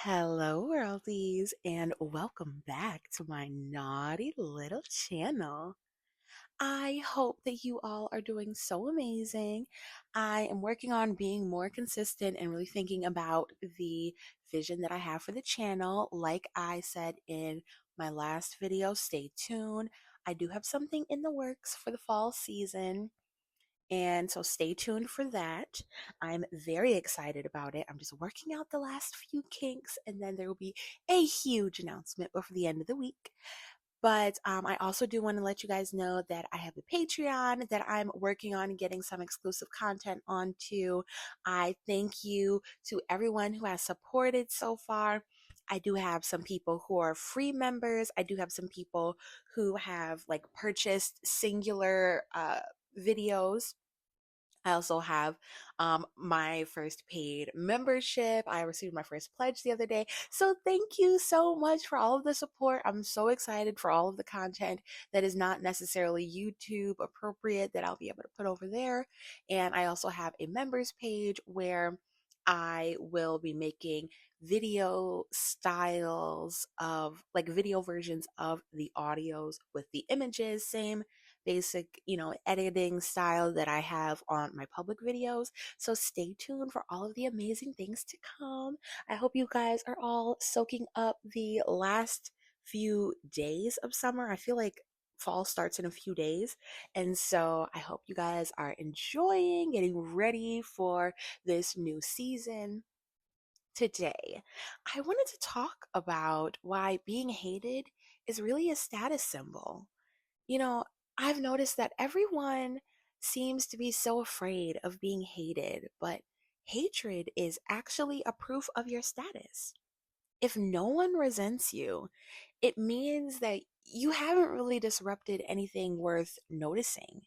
Hello, worldies, and welcome back to my naughty little channel. I hope that you all are doing so amazing. I am working on being more consistent and really thinking about the vision that I have for the channel. Like I said in my last video, stay tuned. I do have something in the works for the fall season. And so stay tuned for that. I'm very excited about it. I'm just working out the last few kinks, and then there will be a huge announcement before the end of the week. But I also do want to let you guys know that I have a Patreon that I'm working on getting some exclusive content onto. I thank you to everyone who has supported so far. I do have some people who are free members. I do have some people who have like purchased singular videos. I also have my first paid membership. I received my first pledge the other day. So thank you so much for all of the support. I'm so excited for all of the content that is not necessarily YouTube appropriate that I'll be able to put over there. And I also have a members page where I will be making video styles of like video versions of the audios with the images, same basic, editing style that I have on my public videos. So stay tuned for all of the amazing things to come. I hope you guys are all soaking up the last few days of summer. I feel like fall starts in a few days. And so I hope you guys are enjoying getting ready for this new season. Today, I wanted to talk about why being hated is really a status symbol. You know, I've noticed that everyone seems to be so afraid of being hated, but hatred is actually a proof of your status. If no one resents you, it means that you haven't really disrupted anything worth noticing.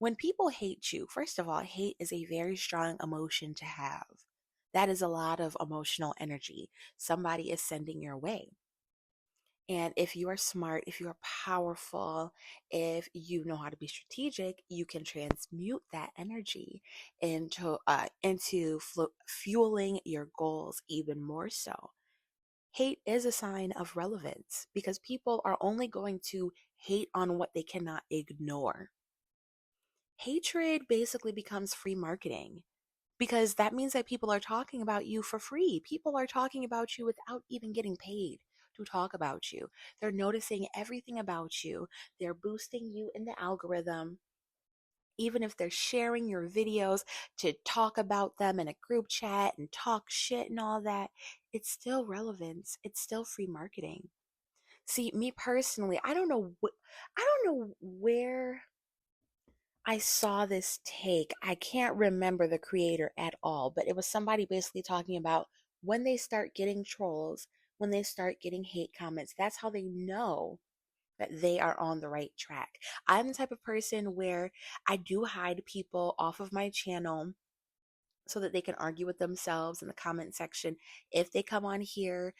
When people hate you, first of all, hate is a very strong emotion to have. That is a lot of emotional energy somebody is sending your way. And if you are smart, if you are powerful, if you know how to be strategic, you can transmute that energy into fueling your goals even more so. Hate is a sign of relevance because people are only going to hate on what they cannot ignore. Hatred basically becomes free marketing because that means that people are talking about you for free. People are talking about you without even getting paid to talk about you. They're noticing everything about you. They're boosting you in the algorithm. Even if they're sharing your videos to talk about them in a group chat and talk shit and all that, it's still relevance. It's still free marketing. See, me personally, I don't know where I saw this take. I can't remember the creator at all, but it was somebody basically talking about when they start getting trolls, when they start getting hate comments, that's how they know that they are on the right track. I'm the type of person where I do hide people off of my channel so that they can argue with themselves in the comment section. If they come on here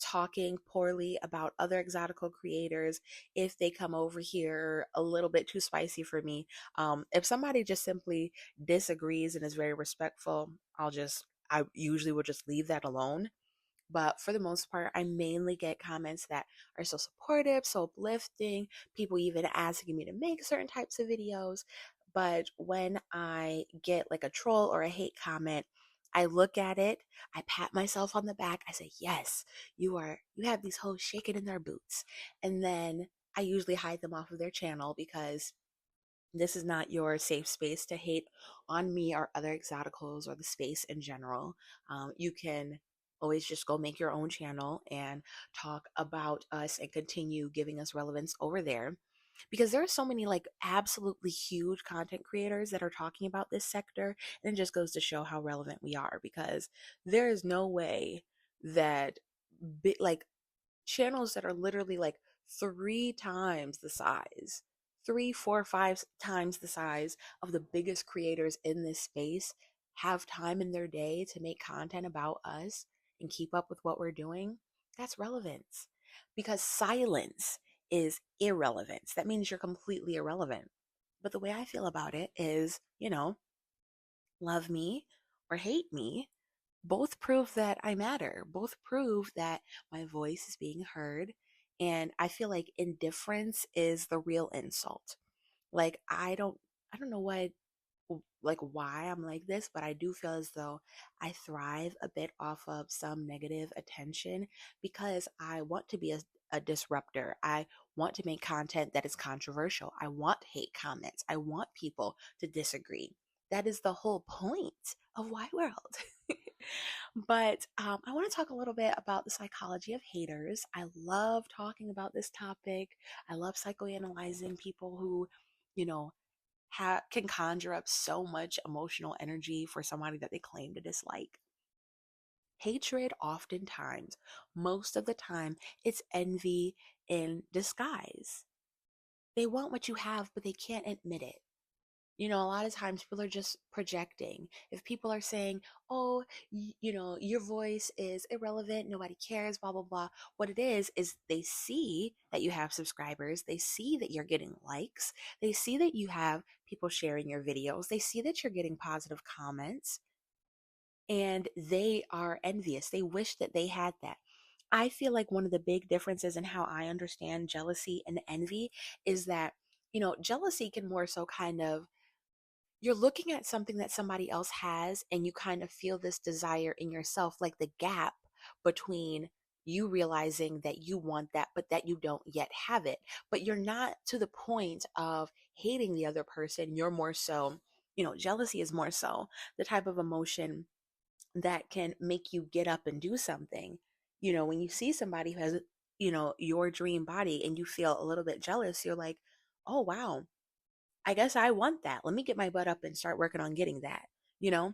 talking poorly about other exotical creators, if they come over here a little bit too spicy for me, if somebody just simply disagrees and is very respectful, I usually will just leave that alone. But for the most part, I mainly get comments that are so supportive, so uplifting, people even asking me to make certain types of videos. But when I get like a troll or a hate comment, I look at it, I pat myself on the back, I say, yes, you have these hoes shaking in their boots. And then I usually hide them off of their channel because this is not your safe space to hate on me or other exoticals or the space in general. You can always just go make your own channel and talk about us and continue giving us relevance over there. Because there are so many like absolutely huge content creators that are talking about this sector, and it just goes to show how relevant we are. Because there is no way that like channels that are literally like three times the size, three, four, five times the size of the biggest creators in this space have time in their day to make content about us and keep up with what we're doing. That's relevance because silence is irrelevance. That means you're completely irrelevant. But the way I feel about it is, love me or hate me, both prove that I matter. Both prove that my voice is being heard. And I feel like indifference is the real insult. Like I don't know what like why I'm like this, but I do feel as though I thrive a bit off of some negative attention because I want to be a disruptor. I want to make content that is controversial. I want hate comments. I want people to disagree. That is the whole point of Why World. But I want to talk a little bit about the psychology of haters. I love talking about this topic. I love psychoanalyzing people who, you know, can conjure up so much emotional energy for somebody that they claim to dislike. Hatred, oftentimes, most of the time, it's envy in disguise. They want what you have, but they can't admit it. A lot of times people are just projecting. If people are saying, oh, your voice is irrelevant, nobody cares, blah, blah, blah. What it is they see that you have subscribers. They see that you're getting likes. They see that you have people sharing your videos. They see that you're getting positive comments and they are envious. They wish that they had that. I feel like one of the big differences in how I understand jealousy and envy is that, jealousy can more so kind of you're looking at something that somebody else has and you kind of feel this desire in yourself, like the gap between you realizing that you want that but that you don't yet have it, but you're not to the point of hating the other person. You're more so, jealousy is more so the type of emotion that can make you get up and do something. When you see somebody who has, your dream body and you feel a little bit jealous, you're like, oh wow, I guess I want that. Let me get my butt up and start working on getting that, you know?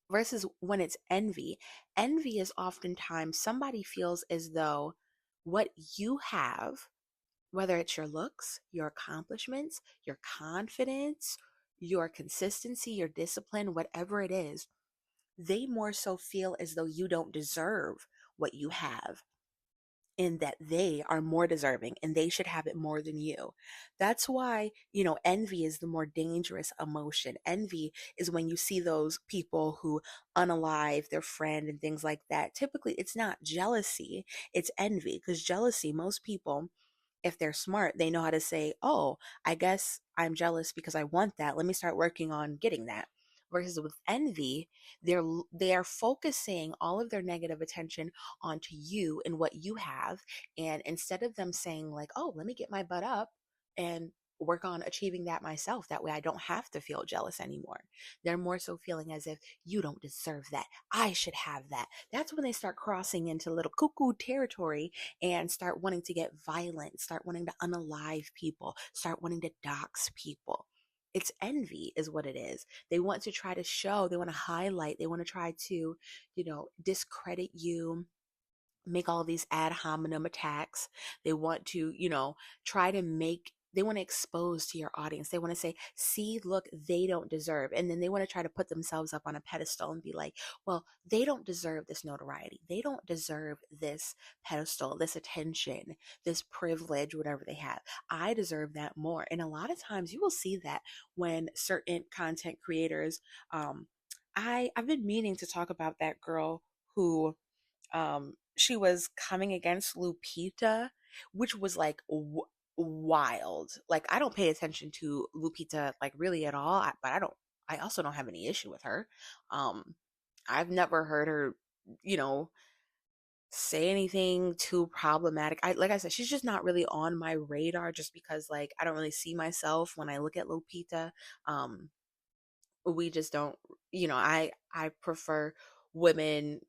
Versus when it's envy. Envy is oftentimes somebody feels as though what you have, whether it's your looks, your accomplishments, your confidence, your consistency, your discipline, whatever it is, they more so feel as though you don't deserve what you have and that they are more deserving and they should have it more than you. That's why, envy is the more dangerous emotion. Envy is when you see those people who unalive their friend and things like that. Typically, it's not jealousy, it's envy, because jealousy, most people, if they're smart, they know how to say, oh, I guess I'm jealous because I want that. Let me start working on getting that. Versus with envy, they're focusing all of their negative attention onto you and what you have. And instead of them saying, like, oh, let me get my butt up and work on achieving that myself. That way I don't have to feel jealous anymore. They're more so feeling as if you don't deserve that. I should have that. That's when they start crossing into little cuckoo territory and start wanting to get violent, start wanting to unalive people, start wanting to dox people. It's envy, is what it is. They want to try to show, they want to highlight, they want to try to, discredit you, make all these ad hominem attacks. They want to, try to they want to expose to your audience. They want to say, see, look, they don't deserve. And then they want to try to put themselves up on a pedestal and be like, well, they don't deserve this notoriety. They don't deserve this pedestal, this attention, this privilege, whatever they have. I deserve that more. And a lot of times you will see that when certain content creators, I've been meaning to talk about that girl who she was coming against Lupita, which was like wild. Like I don't pay attention to Lupita like really at all, but I also don't have any issue with her. Um I've never heard her, you know, say anything too problematic. Like I said, she's just not really on my radar just because like I don't really see myself when I look at Lupita. Um we just don't, I prefer women.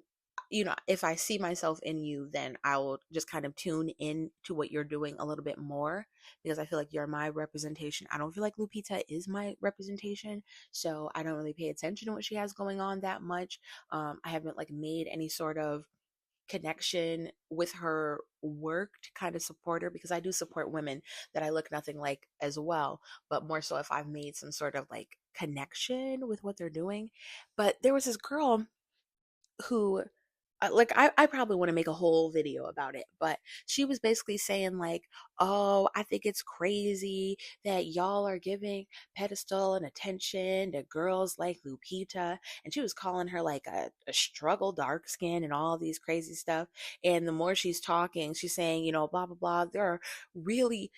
If I see myself in you, then I will just kind of tune in to what you're doing a little bit more because I feel like you're my representation. I don't feel like Lupita is my representation, so I don't really pay attention to what she has going on that much. I haven't like made any sort of connection with her work to kind of support her because I do support women that I look nothing like as well, but more so if I've made some sort of like connection with what they're doing. But there was this girl who I probably want to make a whole video about it, but she was basically saying like, oh, I think it's crazy that y'all are giving pedestal and attention to girls like Lupita. And she was calling her like a struggle dark skin and all these crazy stuff. And the more she's talking, she's saying, blah blah blah. Really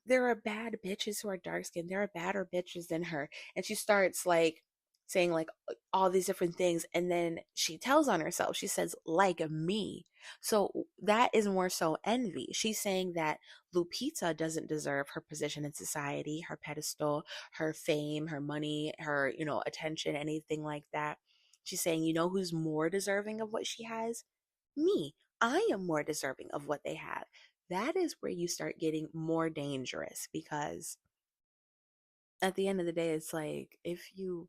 there are bad bitches who are dark skinned. There are badder bitches than her. And she starts like saying like all these different things, and then she tells on herself. She says like me. So that is more so envy. She's saying that Lupita doesn't deserve her position in society, her pedestal, her fame, her money, her, attention, anything like that. She's saying, who's more deserving of what she has? Me. I am more deserving of what they have. That is where you start getting more dangerous, because at the end of the day, it's like if you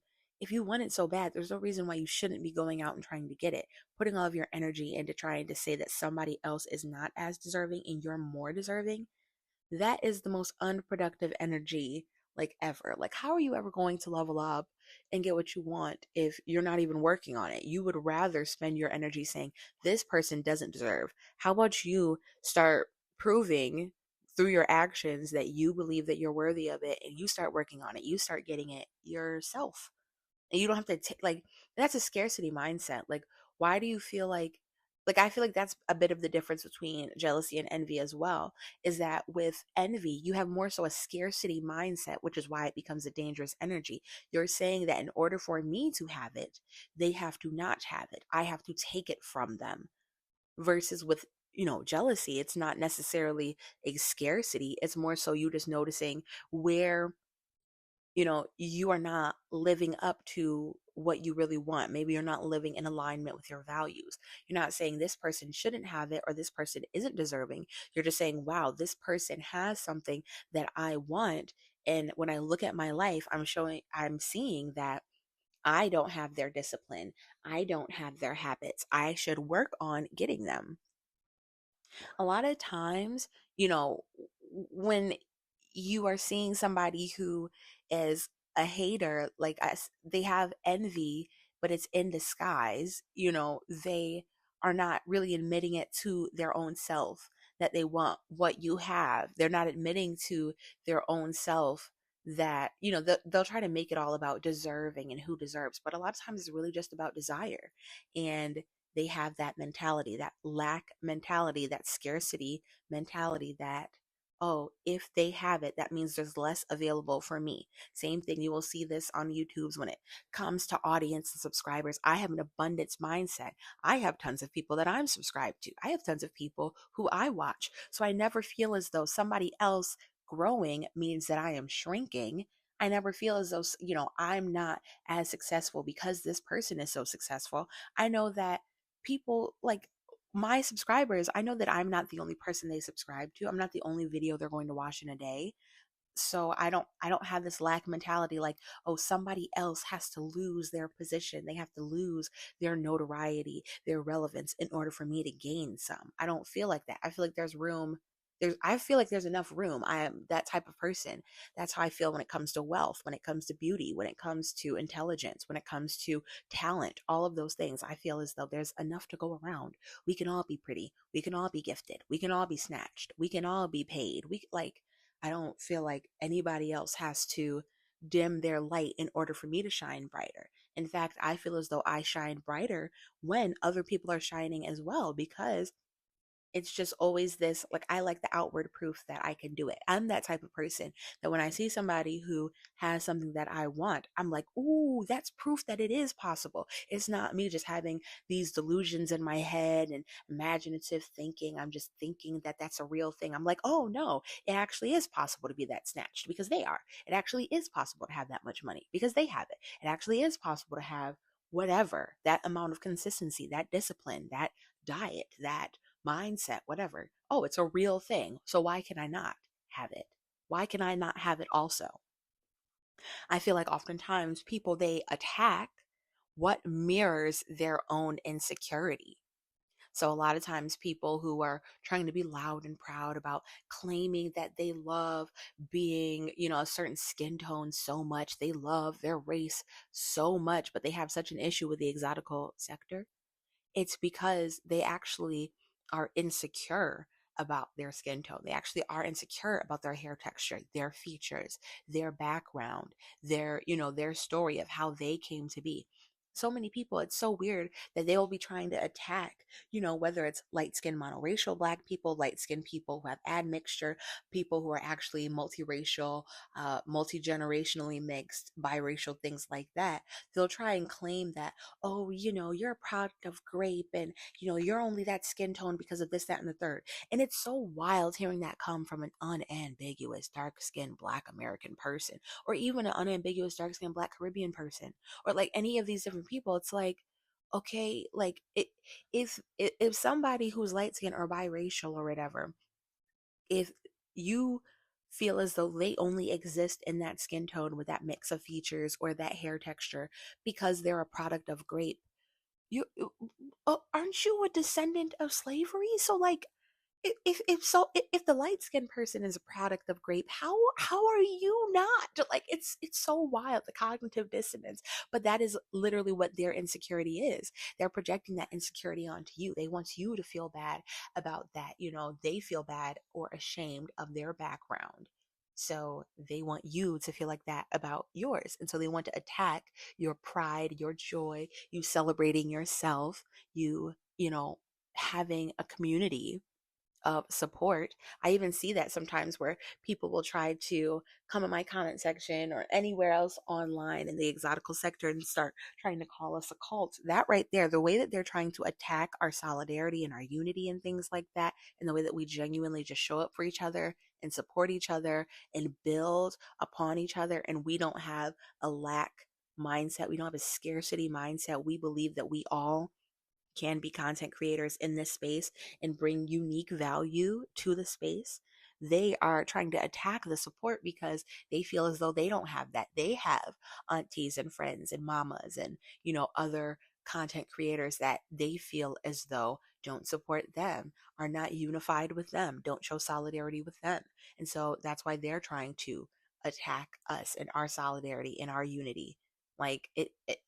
want it so bad, there's no reason why you shouldn't be going out and trying to get it, putting all of your energy into trying to say that somebody else is not as deserving and you're more deserving. That is the most unproductive energy like ever. Like, how are you ever going to level up and get what you want if you're not even working on it? You would rather spend your energy saying this person doesn't deserve. How about you start proving through your actions that you believe that you're worthy of it, and you start working on it, you start getting it yourself. And you don't have to take like, that's a scarcity mindset. Like, why do you feel like I feel like that's a bit of the difference between jealousy and envy as well, is that with envy you have more so a scarcity mindset, which is why it becomes a dangerous energy. You're saying that in order for me to have it, they have to not have it, I have to take it from them. Versus with, jealousy, it's not necessarily a scarcity, it's more so you just noticing where, you are not living up to what you really want. Maybe you're not living in alignment with your values. You're not saying this person shouldn't have it or this person isn't deserving. You're just saying, wow, this person has something that I want. And when I look at my life, I'm seeing that I don't have their discipline. I don't have their habits. I should work on getting them. A lot of times, when you are seeing somebody who is a hater, like us, they have envy, but it's in disguise. They are not really admitting it to their own self that they want what you have. They're not admitting to their own self that, they'll try to make it all about deserving and who deserves, but a lot of times it's really just about desire. And they have that mentality, that lack mentality, that scarcity mentality, that, oh, if they have it, that means there's less available for me. Same thing, you will see this on YouTube's when it comes to audience and subscribers. I have an abundance mindset. I have tons of people that I'm subscribed to. I have tons of people who I watch. So I never feel as though somebody else growing means that I am shrinking. I never feel as though, I'm not as successful because this person is so successful. I know that people like my subscribers, I know that I'm not the only person they subscribe to. I'm not the only video they're going to watch in a day. So I don't have this lack mentality like, oh, somebody else has to lose their position. They have to lose their notoriety, their relevance in order for me to gain some. I don't feel like that. I feel like there's room. I feel like there's enough room. I am that type of person. That's how I feel when it comes to wealth, when it comes to beauty, when it comes to intelligence, when it comes to talent, all of those things. I feel as though there's enough to go around. We can all be pretty. We can all be gifted. We can all be snatched. We can all be paid. I don't feel like anybody else has to dim their light in order for me to shine brighter. In fact, I feel as though I shine brighter when other people are shining as well, because it's just always this like, I like the outward proof that I can do it. I'm that type of person that when I see somebody who has something that I want, I'm like, ooh, that's proof that it is possible. It's not me just having these delusions in my head and imaginative thinking. I'm just thinking that that's a real thing. I'm like, oh no, it actually is possible to be that snatched because they are. It actually is possible to have that much money because they have it. It actually is possible to have whatever, that amount of consistency, that discipline, that diet, that mindset, whatever. Oh, it's a real thing. So why can I not have it? Why can I not have it also? I feel like oftentimes people, they attack what mirrors their own insecurity. So a lot of times people who are trying to be loud and proud about claiming that they love being, a certain skin tone so much, they love their race so much, but they have such an issue with the exotical sector. It's because they actually are insecure about their skin tone. They actually are insecure about their hair texture, their features, their background, their story of how they came to be. So many people, it's so weird that they will be trying to attack, whether it's light skinned monoracial black people, light skinned people who have admixture, people who are actually multiracial, multi generationally mixed, biracial, things like that. They'll try and claim that, oh, you're a product of grape and, you're only that skin tone because of this, that, and the third. And it's so wild hearing that come from an unambiguous dark skinned Black American person, or even an unambiguous dark skinned Black Caribbean person, or like any of these different people. It's like, okay, like if somebody who's light skinned or biracial or whatever, if you feel as though they only exist in that skin tone with that mix of features or that hair texture because they're a product of grape, you aren't you a descendant of slavery? So like, if the light skinned person is a product of grape, how are you not? Like, it's so wild, the cognitive dissonance. But that is literally what their insecurity is. They're projecting that insecurity onto you. They want you to feel bad about that. They feel bad or ashamed of their background, so they want you to feel like that about yours. And so they want to attack your pride, your joy, you celebrating yourself, you having a community of support. I even see that sometimes where people will try to come in my comment section or anywhere else online in the exotical sector and start trying to call us a cult. That right there, the way that they're trying to attack our solidarity and our unity and things like that, and the way that we genuinely just show up for each other and support each other and build upon each other, and we don't have a lack mindset, we don't have a scarcity mindset. We believe that we all can be content creators in this space and bring unique value to the space. They are trying to attack the support because they feel as though they don't have that. They have aunties and friends and mamas and, other content creators that they feel as though don't support them, are not unified with them, don't show solidarity with them. And so that's why they're trying to attack us and our solidarity and our unity. Like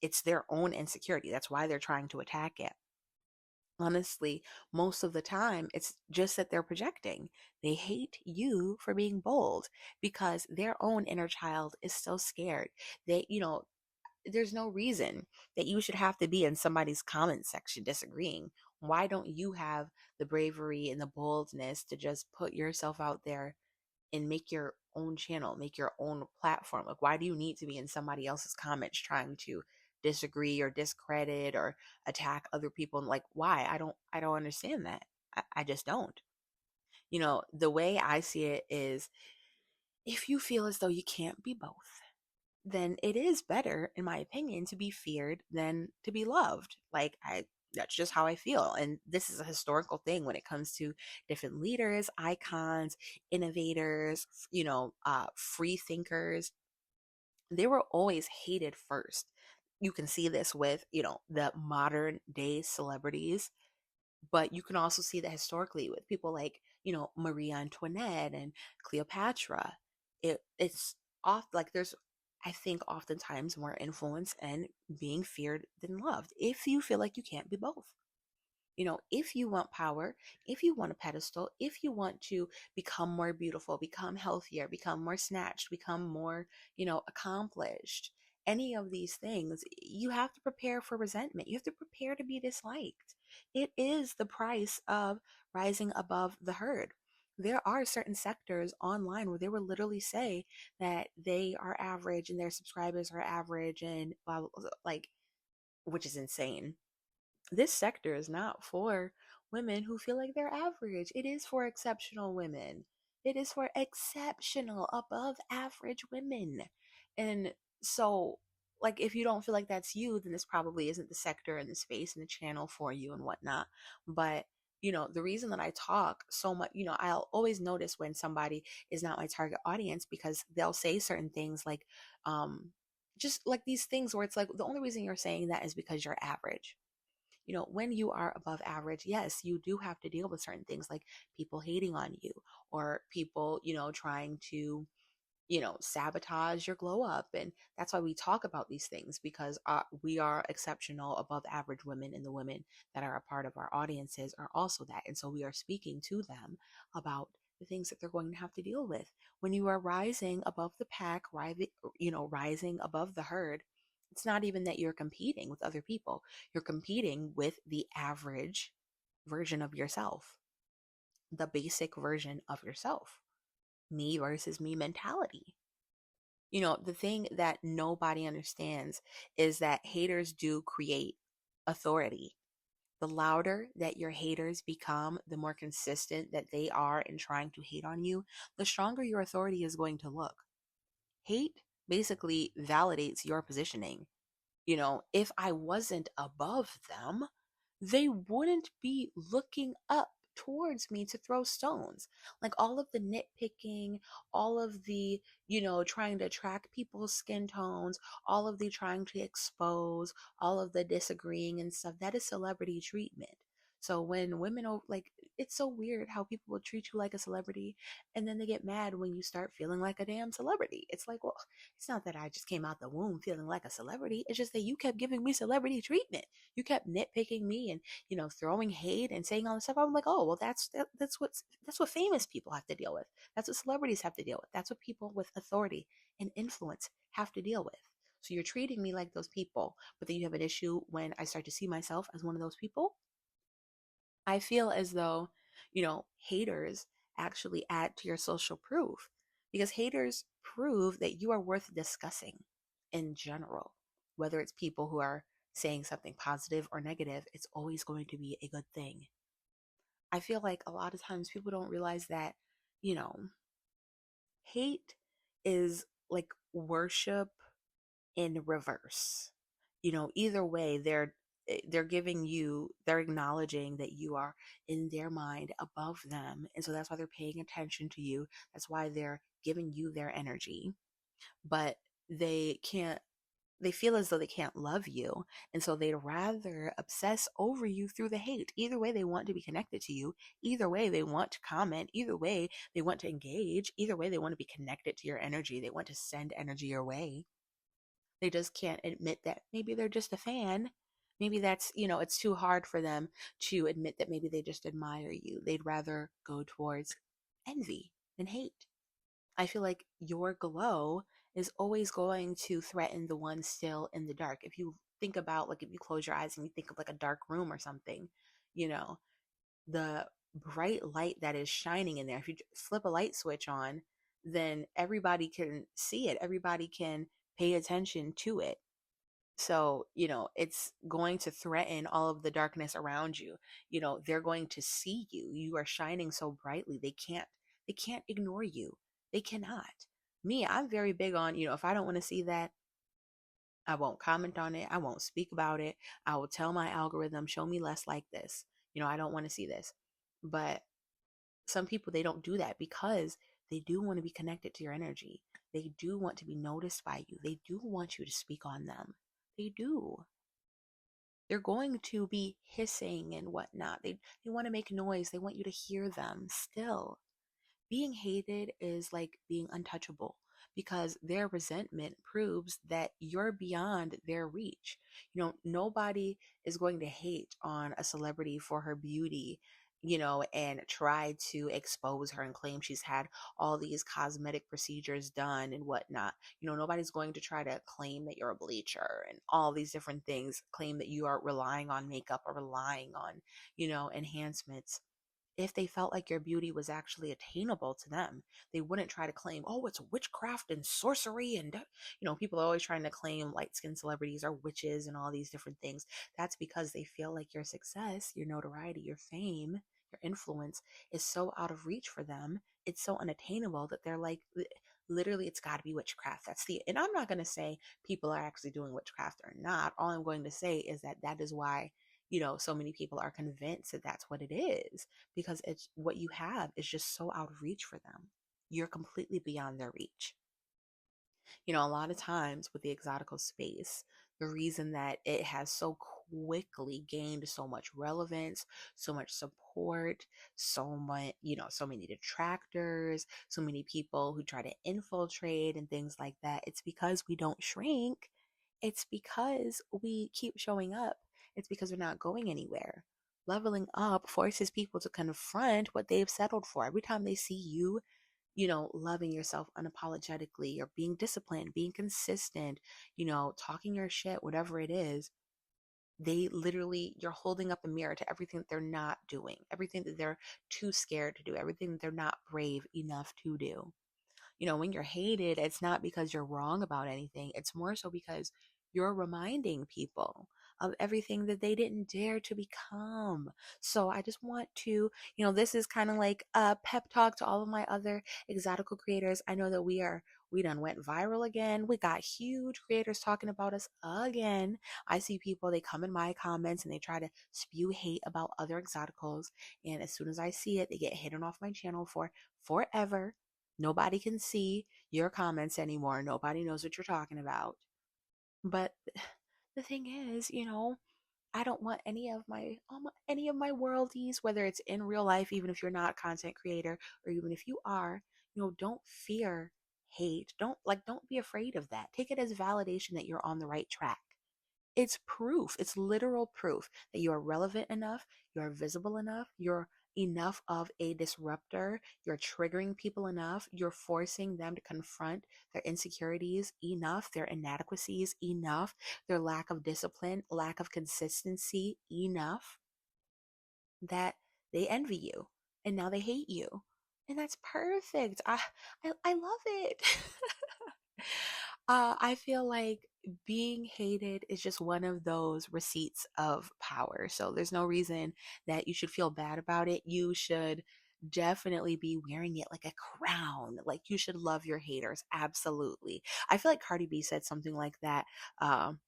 it's their own insecurity. That's why they're trying to attack it. Honestly, most of the time, it's just that they're projecting. They hate you for being bold because their own inner child is so scared. There's no reason that you should have to be in somebody's comment section disagreeing. Why don't you have the bravery and the boldness to just put yourself out there and make your own channel, make your own platform? Like, why do you need to be in somebody else's comments trying to disagree or discredit or attack other people? And like, why? I don't understand that. I just don't. The way I see it is, if you feel as though you can't be both, then it is better, in my opinion, to be feared than to be loved. That's just how I feel. And this is a historical thing when it comes to different leaders, icons, innovators, free thinkers. They were always hated first. You can see this with, the modern day celebrities, but you can also see that historically with people like, Marie Antoinette and Cleopatra. It's off like there's, I think, oftentimes more influence and being feared than loved if you feel like you can't be both. If you want power, if you want a pedestal, if you want to become more beautiful, become healthier, become more snatched, become more, accomplished, any of these things, you have to prepare for resentment. You have to prepare to be disliked. It is the price of rising above the herd. There are certain sectors online where they will literally say that they are average and their subscribers are average and blah, blah, blah, like, which is insane. This sector is not for women who feel like they're average. It is for exceptional women. It is for exceptional, above average women. And so, like, if you don't feel like that's you, then this probably isn't the sector and the space and the channel for you and whatnot. But the reason that I talk so much, I'll always notice when somebody is not my target audience because they'll say certain things like, just like these things where it's like, the only reason you're saying that is because you're average. When you are above average, yes, you do have to deal with certain things like people hating on you or people, trying to, sabotage your glow up. And that's why we talk about these things, because we are exceptional, above average women, and the women that are a part of our audiences are also that. And so we are speaking to them about the things that they're going to have to deal with. When you are rising above the pack, rising above the herd, it's not even that you're competing with other people. You're competing with the average version of yourself, the basic version of yourself, me versus me mentality. The thing that nobody understands is that haters do create authority. The louder that your haters become, the more consistent that they are in trying to hate on you, the stronger your authority is going to look. Hate basically validates your positioning. If I wasn't above them, they wouldn't be looking up towards me to throw stones. Like all of the nitpicking, all of the, trying to track people's skin tones, all of the trying to expose, all of the disagreeing and stuff, that is celebrity treatment. So when women, like, it's so weird how people will treat you like a celebrity and then they get mad when you start feeling like a damn celebrity. It's like, well, it's not that I just came out the womb feeling like a celebrity. It's just that you kept giving me celebrity treatment. You kept nitpicking me and throwing hate and saying all this stuff. I'm like, oh well, that's what famous people have to deal with. That's what celebrities have to deal with. That's what people with authority and influence have to deal with. So you're treating me like those people, but then you have an issue when I start to see myself as one of those people. I feel as though, haters actually add to your social proof, because haters prove that you are worth discussing in general. Whether it's people who are saying something positive or negative, it's always going to be a good thing. I feel like a lot of times people don't realize that, you know, hate is like worship in reverse. Either way, they're acknowledging that you are in their mind above them, and so that's why they're paying attention to you. That's why they're giving you their energy. But they feel as though they can't love you, and so they'd rather obsess over you through the hate. Either way, they want to be connected to you. Either way, they want to comment. Either way, they want to engage. Either way, they want to be connected to your energy. They want to send energy your way. They just can't admit that maybe they're just a fan. Maybe it's too hard for them to admit that maybe they just admire you. They'd rather go towards envy than hate. I feel like your glow is always going to threaten the one still in the dark. If you think about, like, if you close your eyes and you think of like a dark room or something, you know, the bright light that is shining in there, if you flip a light switch on, then everybody can see it. Everybody can pay attention to it. So, it's going to threaten all of the darkness around you. They're going to see you. You are shining so brightly. They can't ignore you. They cannot. Me, I'm very big on, if I don't want to see that, I won't comment on it. I won't speak about it. I will tell my algorithm, show me less like this. I don't want to see this. But some people, they don't do that because they do want to be connected to your energy. They do want to be noticed by you. They do want you to speak on them. They do. They're going to be hissing and whatnot. They want to make noise. They want you to hear them still. Being hated is like being untouchable, because their resentment proves that you're beyond their reach. Nobody is going to hate on a celebrity for her beauty, and try to expose her and claim she's had all these cosmetic procedures done and whatnot. Nobody's going to try to claim that you're a bleacher and all these different things, claim that you are relying on makeup or relying on, enhancements. If they felt like your beauty was actually attainable to them, they wouldn't try to claim, oh, it's witchcraft and sorcery. And, people are always trying to claim light skinned celebrities are witches and all these different things. That's because they feel like your success, your notoriety, your fame, your influence is so out of reach for them. It's so unattainable that they're like, literally, it's got to be witchcraft. And I'm not going to say people are actually doing witchcraft or not. All I'm going to say is that is why, so many people are convinced that that's what it is, because it's what you have is just so out of reach for them. You're completely beyond their reach. A lot of times with the exotical space, the reason that it has so quickly gained so much relevance, so much support, so much, so many detractors, so many people who try to infiltrate and things like that. It's because we don't shrink. It's because we keep showing up. It's because we're not going anywhere. Leveling up forces people to confront what they've settled for. Every time they see you, loving yourself unapologetically or being disciplined, being consistent, talking your shit, whatever it is, they literally, you're holding up a mirror to everything that they're not doing, everything that they're too scared to do, everything that they're not brave enough to do. When you're hated, it's not because you're wrong about anything. It's more so because you're reminding people of everything that they didn't dare to become. So I just want to, this is kind of like a pep talk to all of my other exotical creators. I know that we done went viral again. We got huge creators talking about us again. I see people, they come in my comments and they try to spew hate about other exoticals. And as soon as I see it, they get hidden off my channel for forever. Nobody can see your comments anymore. Nobody knows what you're talking about. But the thing is, I don't want any of my worldies, whether it's in real life, even if you're not a content creator, or even if you are, don't fear hate. Don't be afraid of that. Take it as validation that you're on the right track. It's proof, it's literal proof that you are relevant enough, you're visible enough, you're enough of a disruptor, you're triggering people enough, you're forcing them to confront their insecurities enough, their inadequacies enough, their lack of discipline, lack of consistency enough that they envy you and now they hate you. And that's perfect. I love it. I feel like being hated is just one of those receipts of power. So there's no reason that you should feel bad about it. You should definitely be wearing it like a crown. Like you should love your haters. Absolutely. I feel like Cardi B said something like that. Um,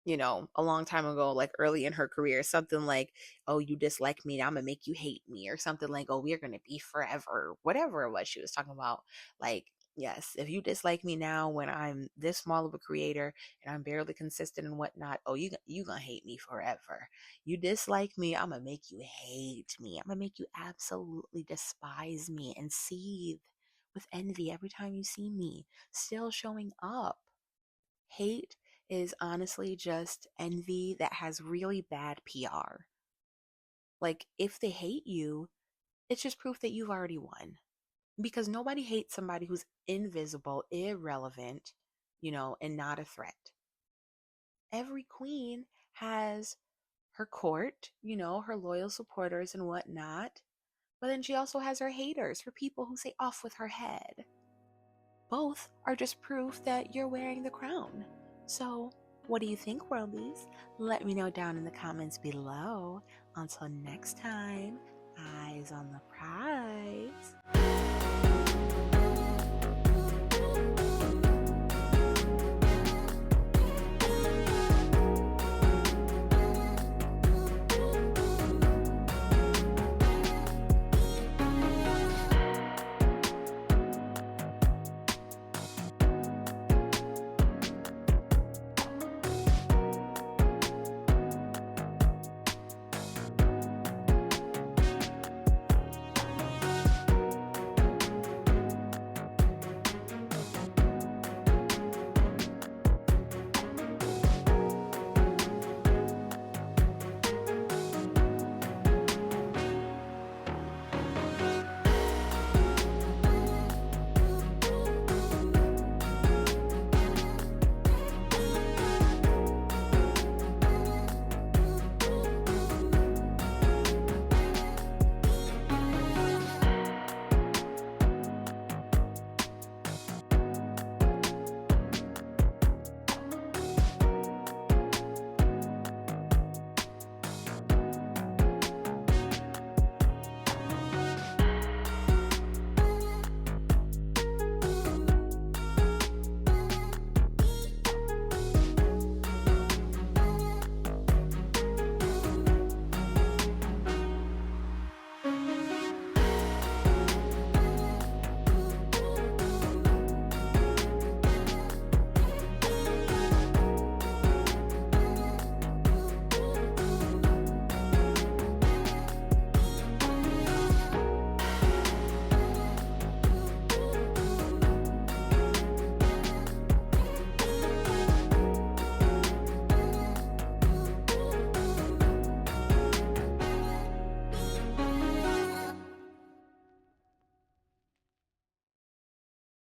a long time ago, like early in her career, something like, oh, you dislike me, I'm gonna make you hate me, or something like, oh, we're gonna be forever, whatever it was she was talking about. Like, yes, if you dislike me now when I'm this small of a creator and I'm barely consistent and whatnot, oh, you gonna hate me forever. You dislike me, I'm gonna make you hate me. I'm gonna make you absolutely despise me and seethe with envy every time you see me still showing up. Hate is honestly just envy that has really bad PR. Like, if they hate you, it's just proof that you've already won. Because nobody hates somebody who's invisible, irrelevant, and not a threat. Every queen has her court, her loyal supporters and whatnot. But then she also has her haters, her people who say off with her head. Both are just proof that you're wearing the crown. So, what do you think, worldies? Let me know down in the comments below. Until next time, eyes on the prize.